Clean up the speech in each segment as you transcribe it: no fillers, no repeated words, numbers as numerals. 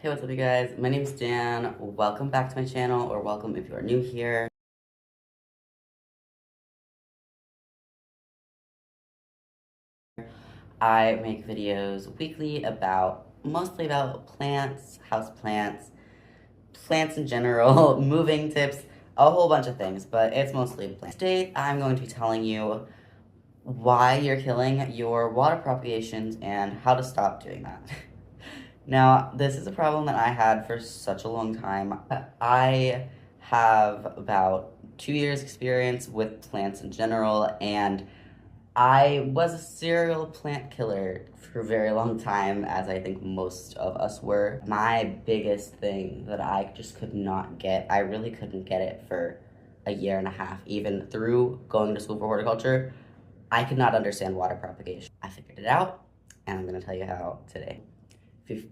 Hey, what's up you guys? My name is Dan. Welcome back to my channel, or welcome if you are new here. I make videos weekly mostly about plants, houseplants, plants in general, moving tips, a whole bunch of things, but it's mostly plants. Today, I'm going to be telling you why you're killing your water propagations and how to stop doing that. Now, this is a problem that I had for such a long time. I have about 2 years experience with plants in general, and I was a serial plant killer for a very long time, as I think most of us were. My biggest thing that I just could not get, I really couldn't get it for a year and a half, even through going to school for horticulture, I could not understand water propagation. I figured it out, and I'm gonna tell you how today. If you've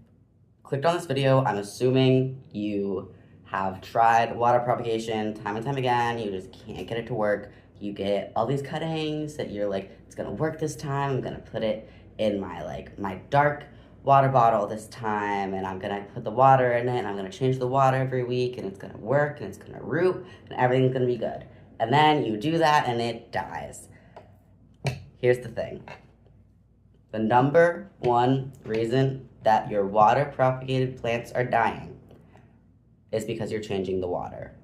clicked on this video, I'm assuming you have tried water propagation time and time again. You just can't get it to work. You get all these cuttings that you're like, it's gonna work this time. I'm gonna put it in my dark water bottle this time, and I'm gonna put the water in it, and I'm gonna change the water every week, and it's gonna work, and it's gonna root, and everything's gonna be good. And then you do that, and it dies. Here's the thing. The number one reason that your water propagated plants are dying is because you're changing the water.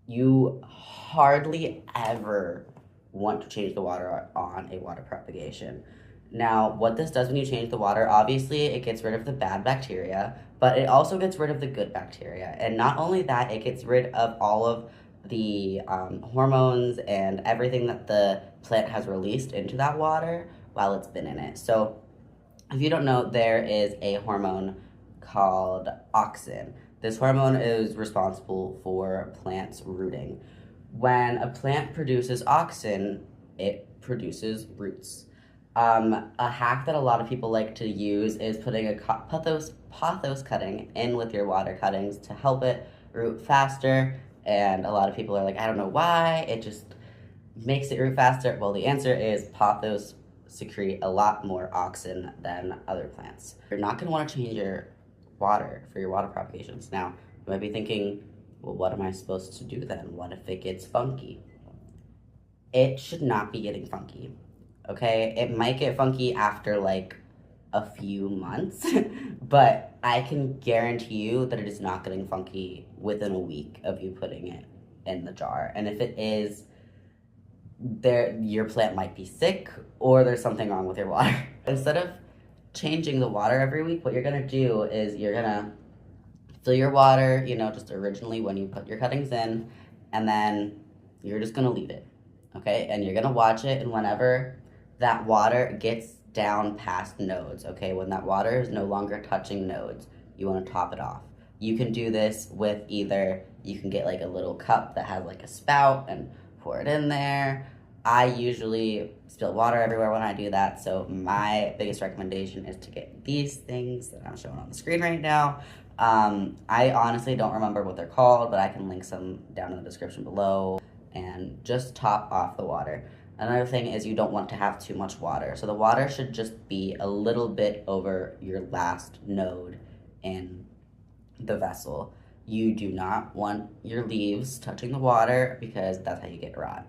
You hardly ever want to change the water on a water propagation. Now, what this does when you change the water, obviously it gets rid of the bad bacteria, but it also gets rid of the good bacteria. And not only that, it gets rid of all of the hormones and everything that the plant has released into that water while it's been in it. So if you don't know, there is a hormone called auxin. This hormone is responsible for plants rooting. When a plant produces auxin, it produces roots. A hack that a lot of people like to use is putting a pothos cutting in with your water cuttings to help it root faster. And a lot of people are like, I don't know why, it just makes it root faster. Well, the answer is pothos secrete a lot more auxin than other plants. You're not going to want to change your water for your water propagations. Now, you might be thinking, well, what am I supposed to do then? What if it gets funky? It should not be getting funky, okay? It might get funky after like a few months, but I can guarantee you that it is not getting funky within a week of you putting it in the jar. And if it is, your plant might be sick or there's something wrong with your water. Instead of changing the water every week, what you're gonna do is you're gonna fill your water, just originally when you put your cuttings in, and then you're just gonna leave it, okay? And you're gonna watch it, and whenever that water gets down past nodes, okay, when that water is no longer touching nodes, you wanna top it off. You can do this with either, you can get like a little cup that has like a spout and pour it in there. I usually spill water everywhere when I do that, so my biggest recommendation is to get these things that I'm showing on the screen right now. I honestly don't remember what they're called, but I can link some down in the description below, and just top off the water. Another thing is you don't want to have too much water, so the water should just be a little bit over your last node in the vessel. You do not want your leaves touching the water because that's how you get rot.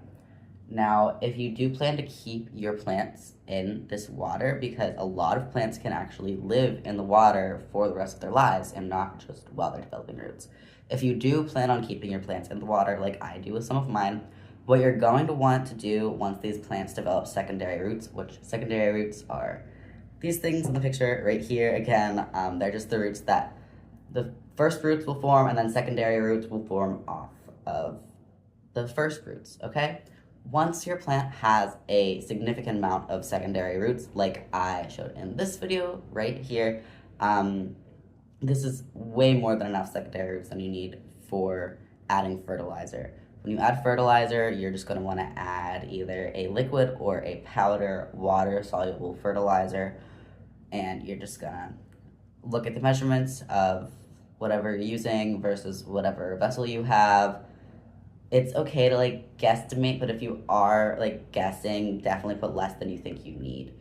Now, if you do plan to keep your plants in this water, because a lot of plants can actually live in the water for the rest of their lives and not just while they're developing roots. If you do plan on keeping your plants in the water like I do with some of mine, what you're going to want to do once these plants develop secondary roots, which secondary roots are these things in the picture right here. Again, they're just the roots that the first roots will form, and then secondary roots will form off of the first roots, okay? Once your plant has a significant amount of secondary roots, like I showed in this video right here, this is way more than enough secondary roots than you need for adding fertilizer. When you add fertilizer, you're just going to want to add either a liquid or a powder water-soluble fertilizer, and you're just going to look at the measurements of whatever you're using versus whatever vessel you have. It's okay to guesstimate, but if you are guessing, definitely put less than you think you need.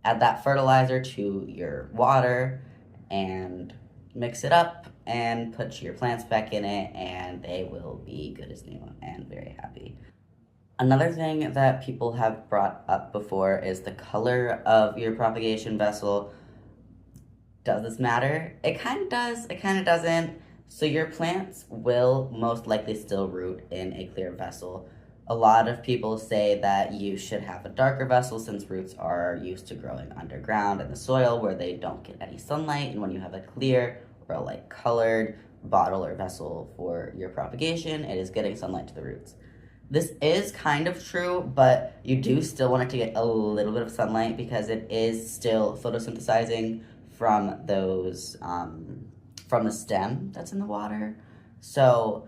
Add that fertilizer to your water and mix it up and put your plants back in it, and they will be good as new and very happy. Another thing that people have brought up before is the color of your propagation vessel. Does this matter? It kind of does, it kind of doesn't. So your plants will most likely still root in a clear vessel. A lot of people say that you should have a darker vessel since roots are used to growing underground in the soil where they don't get any sunlight, and when you have a clear or a light colored bottle or vessel for your propagation, it is getting sunlight to the roots. This is kind of true, but you do still want it to get a little bit of sunlight because it is still photosynthesizing from those, from the stem that's in the water. So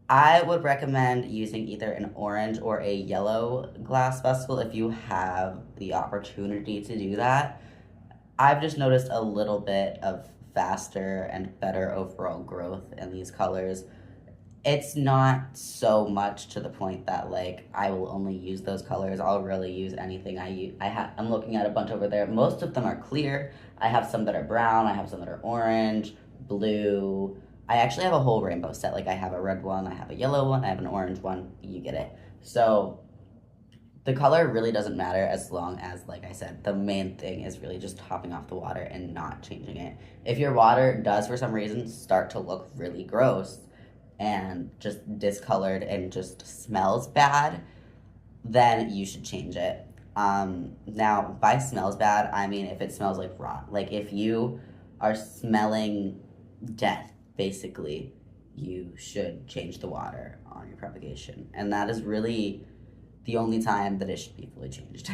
I would recommend using either an orange or a yellow glass vessel if you have the opportunity to do that. I've just noticed a little bit of faster and better overall growth in these colors. It's not so much to the point that like I will only use those colors. I'll really use anything I use. I'm looking at a bunch over there. Most of them are clear. I have some that are brown. I have some that are orange, blue. I actually have a whole rainbow set. Like I have a red one, I have a yellow one, I have an orange one. You get it. So the color really doesn't matter as long as, like I said, the main thing is really just topping off the water and not changing it. If your water does for some reason start to look really gross and just discolored and just smells bad, then you should change it. Now, by smells bad, I mean if it smells like rot. Like if you are smelling death, basically, you should change the water on your propagation. And that is really the only time that it should be fully changed.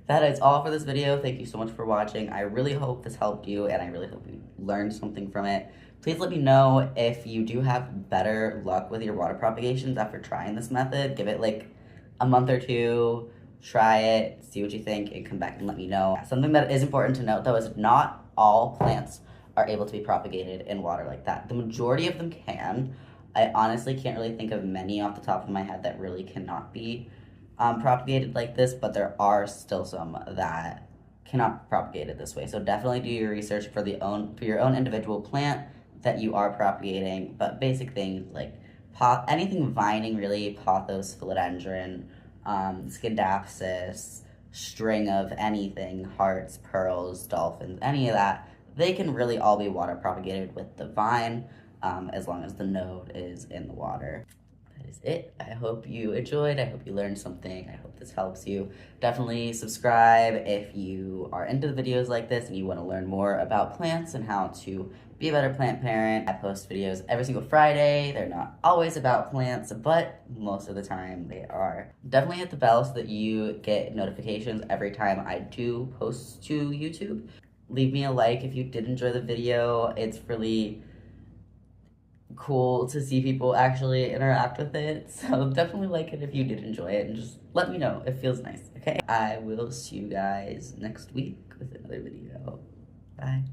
That is all for this video. Thank you so much for watching. I really hope this helped you, and I really hope you learned something from it. Please let me know if you do have better luck with your water propagations after trying this method. Give it like a month or two, try it, see what you think, and come back and let me know. Something that is important to note, though, is not all plants are able to be propagated in water like that. The majority of them can. I honestly can't really think of many off the top of my head that really cannot be propagated like this, but there are still some that cannot be propagated this way. So definitely do your research for your own individual plant that you are propagating. But basic things like anything vining, really, pothos, philodendron, scindapsus, string of anything, hearts, pearls, dolphins, any of that, they can really all be water propagated with the vine, as long as the node is in the water. That is it. I hope you enjoyed. I hope you learned something. I hope this helps you. Definitely subscribe if you are into the videos like this and you want to learn more about plants and how to be a better plant parent. I post videos every single Friday. They're not always about plants, but most of the time they are. Definitely hit the bell so that you get notifications every time I do post to YouTube. Leave me a like if you did enjoy the video. It's really cool to see people actually interact with it. So definitely like it if you did enjoy it, and just let me know. It feels nice, okay? I will see you guys next week with another video. Bye.